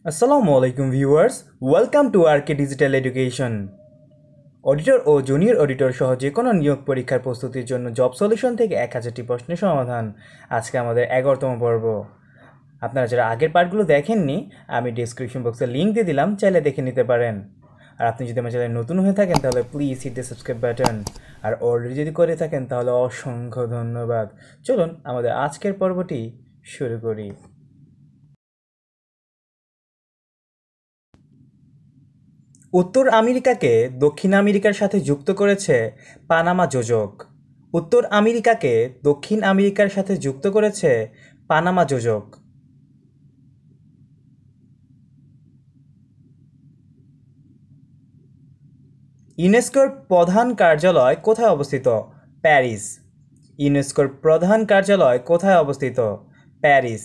আসসালামু আলাইকুম viewers, welcome to RK digital education. Auditor ও জুনিয়র অডিটর সহ যে কোনো নিয়োগ পরীক্ষার প্রস্তুতির জন্য জব সলিউশন থেকে 1000টি প্রশ্নের সমাধান। আজকে আমাদের 11তম পর্ব। আপনারা যারা আগের পার্টগুলো দেখেননি, আমি ডিসক্রিপশন বক্সে লিঙ্ক দিয়ে দিলাম, চাইলে দেখে নিতে পারেন। আর আপনি যদি আমার চ্যানেলে নতুন হয়ে থাকেন তাহলে please hit the subscribe button. আর অলরেডি যদি করে থাকেন তাহলে অসংখ্য ধন্যবাদ। চলুন আমাদের আজকের পর্বটি শুরু করি। উত্তর আমেরিকাকে দক্ষিণ আমেরিকার সাথে যুক্ত করেছে পানামা যোজক। উত্তর আমেরিকাকে দক্ষিণ আমেরিকার সাথে যুক্ত করেছে পানামা যোজক। ইউনেস্কোর প্রধান কার্যালয় কোথায় অবস্থিত? প্যারিস। ইউনেস্কোর প্রধান কার্যালয় কোথায় অবস্থিত? প্যারিস।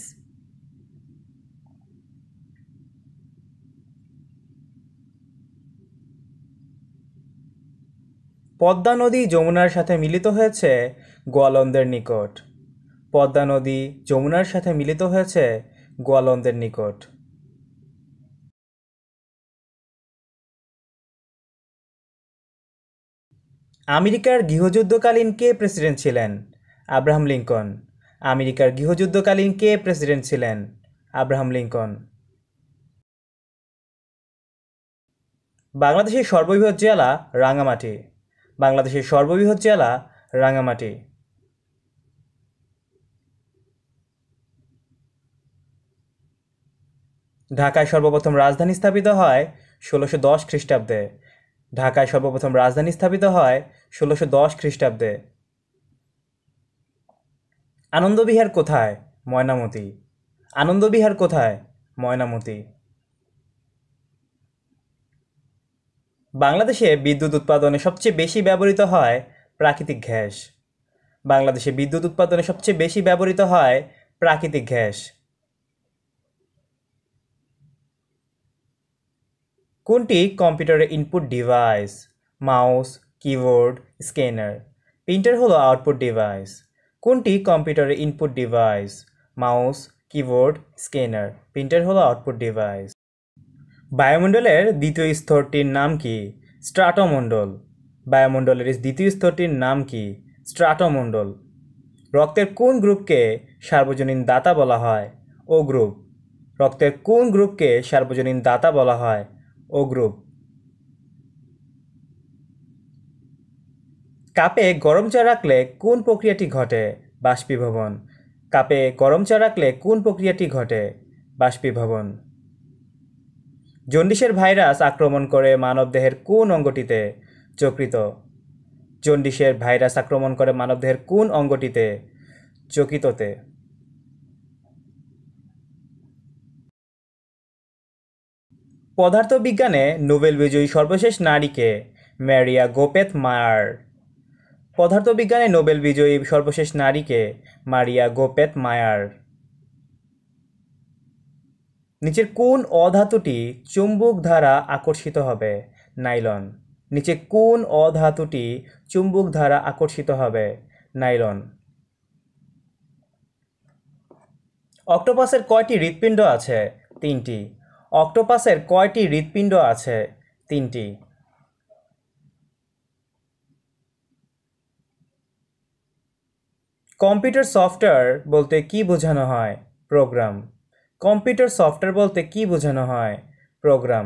পদ্মা নদী যমুনার সাথে মিলিত হয়েছে গোয়ালন্দের নিকট। পদ্মা নদী যমুনার সাথে মিলিত হয়েছে গোয়ালন্দের নিকট। আমেরিকার গৃহযুদ্ধকালীন কে প্রেসিডেন্ট ছিলেন? Abraham Lincoln. আমেরিকার গৃহযুদ্ধকালীন কে প্রেসিডেন্ট ছিলেন? Abraham Lincoln. বাংলাদেশের সর্ববৃহৎ জেলা রাঙ্গামাটি। বাংলাদেশের সর্ববৃহৎ জেলা রাঙ্গামাটি। ঢাকায় সর্বপ্রথম রাজধানী স্থাপিত হয় 1610 খ্রিস্টাব্দে। ঢাকায় সর্বপ্রথম রাজধানী স্থাপিত হয় 1610 খ্রিস্টাব্দে। আনন্দবিহার কোথায়? ময়নামতি। আনন্দবিহার কোথায়? ময়নামতি। বাংলাদেশে বিদ্যুৎ উৎপাদনে সবচেয়ে বেশি ব্যবহৃত হয় প্রাকৃতিক গ্যাস। বাংলাদেশে বিদ্যুৎ উৎপাদনে সবচেয়ে বেশি ব্যবহৃত হয় প্রাকৃতিক গ্যাস। কোনটি কম্পিউটারের input device? Mouse, keyboard, scanner. Printer হলো আউটপুট ডিভাইস। কোনটি কম্পিউটারের input device? Mouse, keyboard, scanner. Printer হলো আউটপুট ডিভাইস। বায়ুমণ্ডলের দ্বিতীয় স্তরটির নাম কি? স্ট্রাটোমণ্ডল। বায়ুমণ্ডলের দ্বিতীয় স্তরটির নাম কি? স্ট্রাটোমণ্ডল। রক্তের কোন গ্রুপকে সার্বজনীন দাতা বলা হয়? ও গ্রুপ। রক্তের কোন গ্রুপকে সার্বজনীন দাতা বলা হয়? ও গ্রুপ। কাপে গরম চা রাখলে কোন প্রক্রিয়াটি ঘটে? বাষ্পীভবন। কাপে গরম চা রাখলে কোন প্রক্রিয়াটি ঘটে? বাষ্পীভবন। জন্ডিসের ভাইরাস আক্রমণ করে মানবদেহের কোন অঙ্গটিতে? যকৃত। জন্ডিসের ভাইরাস আক্রমণ করে মানবদেহের কোন অঙ্গটিতে? যকৃততে। পদার্থবিজ্ঞানে নোবেল বিজয়ী সর্বশেষ নারীকে? ম্যারিয়া গোপেথ মায়ার। পদার্থবিজ্ঞানে নোবেল বিজয়ী সর্বশেষ নারীকে? মারিয়া গোপেথ মায়ার। নিচের কোন অধাতুটি চুম্বক দ্বারা আকর্ষিত হবে? নাইলন। নিচে কোন অধাতুটি চুম্বক দ্বারা আকর্ষিত হবে? নাইলন। অক্টোপাসের কয়টি হৃৎপিণ্ড আছে? 3টি। অক্টোপাসের কয়টি হৃৎপিণ্ড আছে? 3টি। কম্পিউটার সফটওয়্যার বলতে কি বোঝানো হয়? প্রোগ্রাম। কম্পিউটার সফটওয়্যার বলতে কি বোঝানো হয়? প্রোগ্রাম।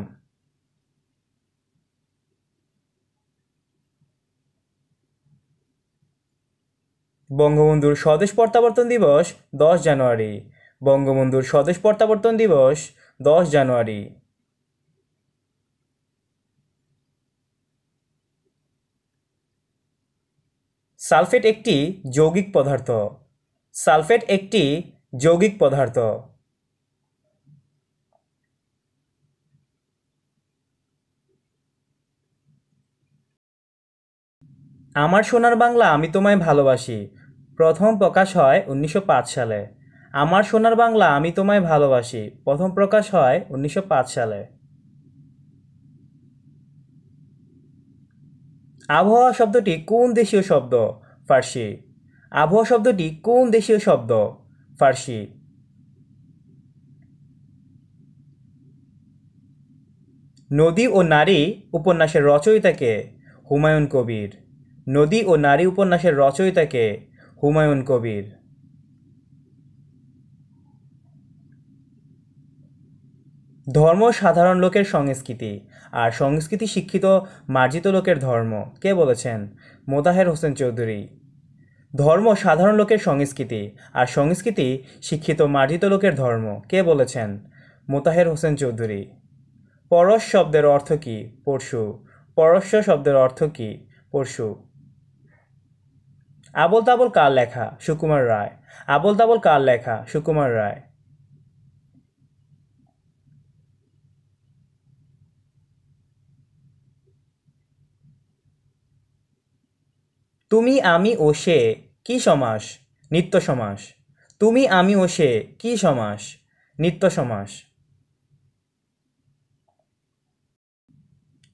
বঙ্গবন্ধুর স্বদেশ প্রত্যাবর্তন দিবস 10 জানুয়ারি। বঙ্গবন্ধুর স্বদেশ প্রত্যাবর্তন দিবস 10 জানুয়ারি। সালফেট একটি যৌগিক পদার্থ। সালফেট একটি যৌগিক পদার্থ। আমার সোনার বাংলা আমি তোমায় ভালোবাসি প্রথম প্রকাশ হয় 1905 সালে। আমার সোনার বাংলা আমি তোমায় ভালোবাসি প্রথম প্রকাশ হয় 1905 সালে। আবহাওয়া শব্দটি কোন দেশীয় শব্দ? ফার্সি। আবহাওয়া শব্দটি কোন দেশীয় শব্দ? ফার্সি। নদী ও নারী উপন্যাসের রচয়িতাকে হুমায়ুন কবির। নদী ও নারী উপন্যাসের রচয়িতাকে হুমায়ুন কবির। ধর্ম সাধারণ লোকের সংস্কৃতি, আর সংস্কৃতি শিক্ষিত মার্জিত লোকের ধর্ম। কে বলেছেন? মোতাহের হোসেন চৌধুরী। ধর্ম সাধারণ লোকের সংস্কৃতি, আর সংস্কৃতি শিক্ষিত মার্জিত লোকের ধর্ম। কে বলেছেন? মোতাহের হোসেন চৌধুরী। পরশ শব্দের অর্থ কী? পরশু। পরশ্য শব্দের অর্থ কী? পরশু। আবোল তাবোল কার লেখা? সুকুমার রায়। আবোল তাবোল কার লেখা? সুকুমার রায়। তুমি আমি ও সে কি সমাস? নিত্য সমাস। তুমি আমি ও সে কি সমাস? নিত্য সমাস।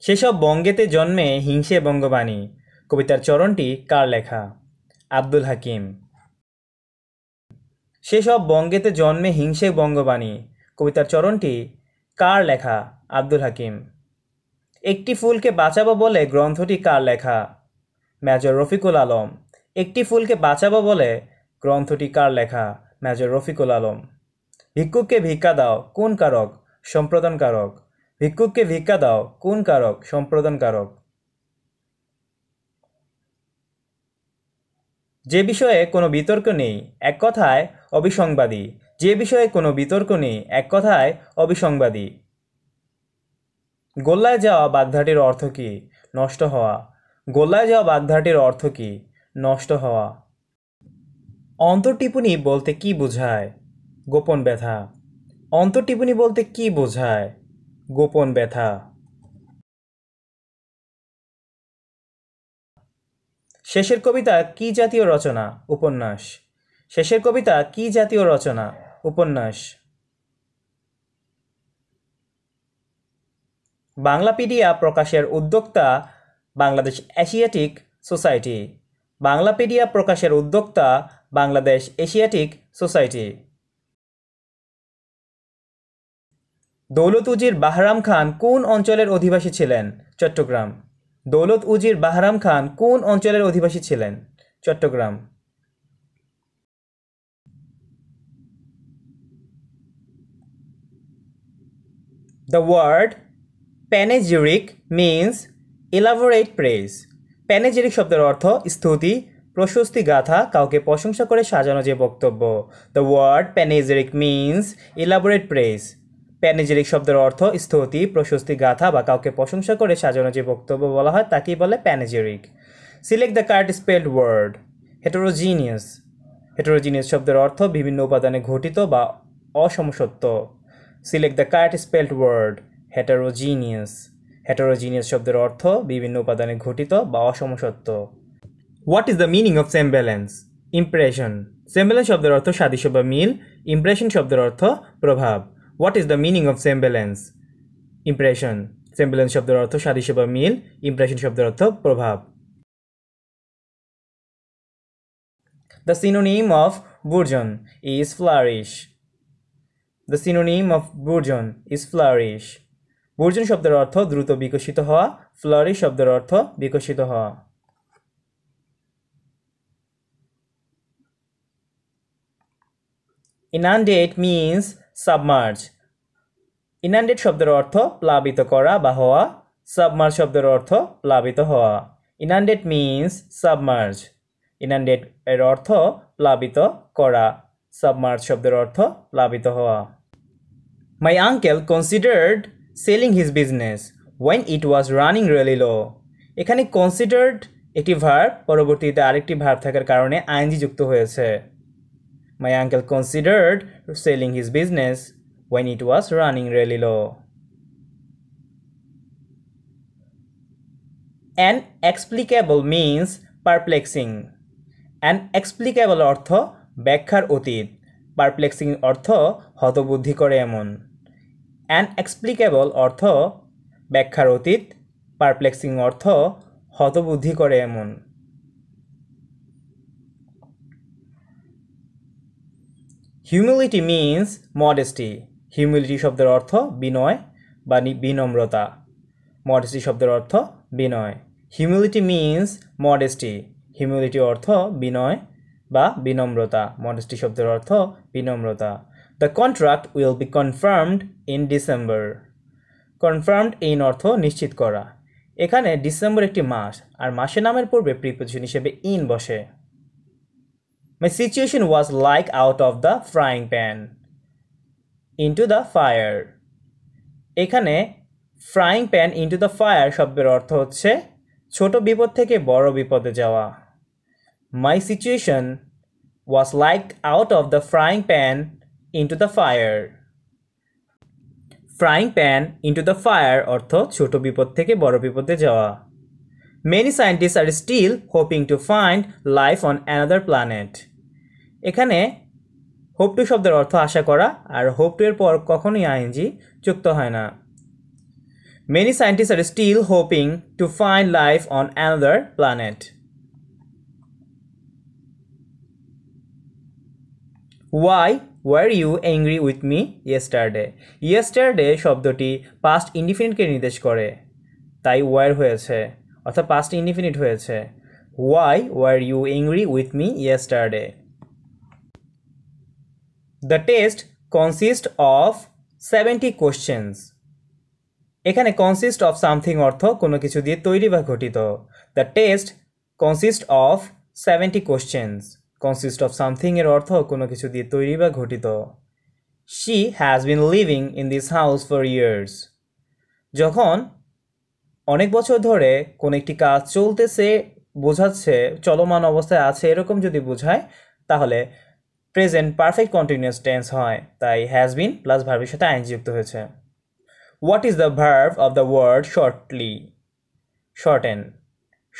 সেসব বঙ্গেতে জন্মে হিংসে বঙ্গবাণী কবিতার চরণটি কার লেখা? আব্দুল হাকিম। সেসব বঙ্গেতে জন্মে হিংসে বঙ্গবাণী কবিতার চরণটি কার লেখা? আব্দুল হাকিম। একটি ফুলকে বাঁচাবো বলে গ্রন্থটি কার লেখা? মেজর রফিকুল আলম। একটি ফুলকে বাঁচাবো বলে গ্রন্থটি কার লেখা? মেজর রফিকুল আলম। ভিক্ষুককে ভিক্ষা দাও কোন কারক? সম্প্রদান কারক। ভিক্ষুককে ভিক্ষা দাও কোন কারক? সম্প্রদান কারক। যে বিষয়ে কোনো বিতর্ক নেই এক কথায় অবিসংবাদী। যে বিষয়ে কোনো বিতর্ক নেই এক কথায় অবিসংবাদী। গোল্লায় যাওয়া বাগধাটির অর্থ কী? নষ্ট হওয়া। গোল্লায় যাওয়া বাগধাটির অর্থ কী? নষ্ট হওয়া। অন্তর্টিপুনি বলতে কি বোঝায়? গোপন ব্যথা। অন্তর্টিপুনি বলতে কি বোঝায়? গোপন ব্যথা। শেষের কবিতা কি জাতীয় রচনা? উপন্যাস। শেষের কবিতা কি জাতীয় রচনা? উপন্যাস। বাংলাপিডিয়া প্রকাশের উদ্যোক্তা বাংলাদেশ এশিয়াটিক সোসাইটি। বাংলাপিডিয়া প্রকাশের উদ্যোক্তা বাংলাদেশ এশিয়াটিক সোসাইটি। দৌলত উজির বাহরাম খান কোন অঞ্চলের অধিবাসী ছিলেন? চট্টগ্রাম। দৌলত উজির বাহরাম খান কোন অঞ্চলের অধিবাসী ছিলেন? Chittagong. The word panegyric means elaborate praise. Panegyric শব্দের অর্থ স্তুতি, প্রশস্তি গাথা, কাউকে প্রশংসা করে সাজানো যে বক্তব্য। The word panegyric means elaborate praise. Panegyric শব্দের অর্থ স্তুতি, প্রশস্তি গাথা বা কাউকে প্রশংসা করে সাজানো যে বক্তব্য বলা হয় তাকেই বলে panegyric. Select the correct spelled word. Heterogeneous. Heterogeneous শব্দের অর্থ বিভিন্ন উপাদানে ঘটিত বা অসমসত্ব। Select the correct spelled word. Heterogeneous. Heterogeneous শব্দের অর্থ বিভিন্ন উপাদানে ঘটিত বা অসমসত্ব। What is the meaning of semblance? Impression. Semblance শব্দের অর্থ সাদৃশ্য বা মিল। Impression শব্দের অর্থ প্রভাব। What is the meaning of semblance? Impression. Semblance শব্দের অর্থ সাদৃশ্য বা মিল। Impression শব্দের অর্থ প্রভাব। The synonym of bourgeon is flourish. The synonym of bourgeon is flourish. bourgeon শব্দের অর্থ দ্রুত বিকশিত হওয়া, flourish শব্দের অর্থ বিকশিত হওয়া। Inundate means submerge. Inundate শব্দের অর্থ প্লাবিত করা বা হওয়া, submerge শব্দের অর্থ প্লাবিত হওয়া। Inundate means submerge. Inundate এর অর্থ প্লাবিত করা, submerge শব্দের অর্থ প্লাবিত হওয়া। My uncle considered selling his business when it was running really low. এখানে considered একটি ভার্ব, পরবর্তীতে আরেকটি ভার্ব থাকার কারণে আইএনজি যুক্ত হয়েছে। My uncle considered selling his business when it was running really low. Inexplicable means perplexing. Inexplicable অর্থ ব্যাখ্যার অতীত, perplexing অর্থ হতবুদ্ধি করে এমন। Inexplicable অর্থ ব্যাখ্যার অতীত, perplexing অর্থ হতবুদ্ধি করে এমন। Humility means modesty. Humility শব্দের অর্থ বিনয় বা বিনম্রতা। মডেস্টি শব্দের অর্থ বিনয়। Humility means modesty. হিউমিলিটি অর্থ বিনয় বা বিনম্রতা। মডেস্টি শব্দের অর্থ বিনম্রতা। The contract will be confirmed in December. Confirmed in অর্থ নিশ্চিত করা। এখানে ডিসেম্বর একটি মাস, আর মাসের নামের পূর্বে প্রিপোজিশন হিসেবে ইন বসে। My situation was like out of the frying pan into the fire. এখানে frying pan into the fire শব্দের অর্থ হচ্ছে ছোট বিপদ থেকে বড় বিপদে যাওয়া। My situation was like out of the frying pan into the fire. Frying pan into the fire অর্থ ছোট বিপদ থেকে বড় বিপদে যাওয়া। Many scientists are still hoping to find life on another planet. এখানে হোপ টু শব্দের অর্থ আশা করা, আর হোপ টু এর পর কখনোই আইএনজি যুক্ত হয় না। Many scientists are still hoping to find life on another planet. Why were you angry with me yesterday? Yesterday শব্দটি past indefinite কে নির্দেশ করে, তাই were হয়েছে, অর্থাৎ past indefinite হয়েছে। Why were you angry with me yesterday? The test consists of 70 questions. এখানে consist of something অর্থ কোনো কিছু দিয়ে তৈরি বা গঠিত। The test consists of 70 questions. Consist of something এর অর্থ কোনো কিছু দিয়ে তৈরি বা গঠিত। She has been living in this house for years. যখন অনেক বছর ধরে কোনো একটি কাজ চলতেছে বোঝাচ্ছে, চলমান অবস্থায় আছে এরকম যদি বোঝায়, তাহলে প্রেজেন্ট পারফেক্ট কন্টিনিউয়াস টেন্স হয়, তাই হ্যাজ বিন প্লাস ভার্বের সাথে আইএনজি যুক্ত হয়েছে। What is the verb of the word shortly? Shorten.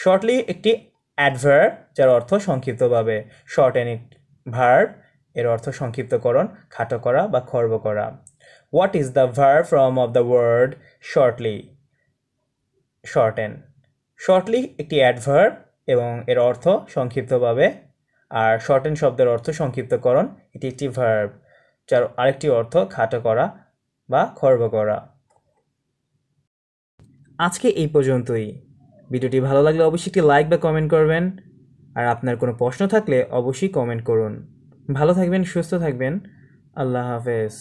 Shortly একটি অ্যাডভার্ব যার অর্থ সংক্ষিপ্তভাবে। শর্টেন ভার্ব, এর অর্থ সংক্ষিপ্তকরণ, খাটো করা বা খর্ব করা। What is the verb form of the word shortly? Shorten. Shortly একটি অ্যাডভার্ব এবং এর অর্থ সংক্ষিপ্তভাবে, আর শর্টেন শব্দের অর্থ সংক্ষিপ্তকরণ। এটি একটি ভার্ব যার আরেকটি অর্থ খাটো করা বা খর্ব করা। আজকে এই পর্যন্তই। ভিডিওটি ভালো লাগলে অবশ্যই একটি লাইক বা কমেন্ট করবেন, আর আপনার কোনো প্রশ্ন থাকলে অবশ্যই কমেন্ট করুন। ভালো থাকবেন, সুস্থ থাকবেন। আল্লাহ হাফেজ।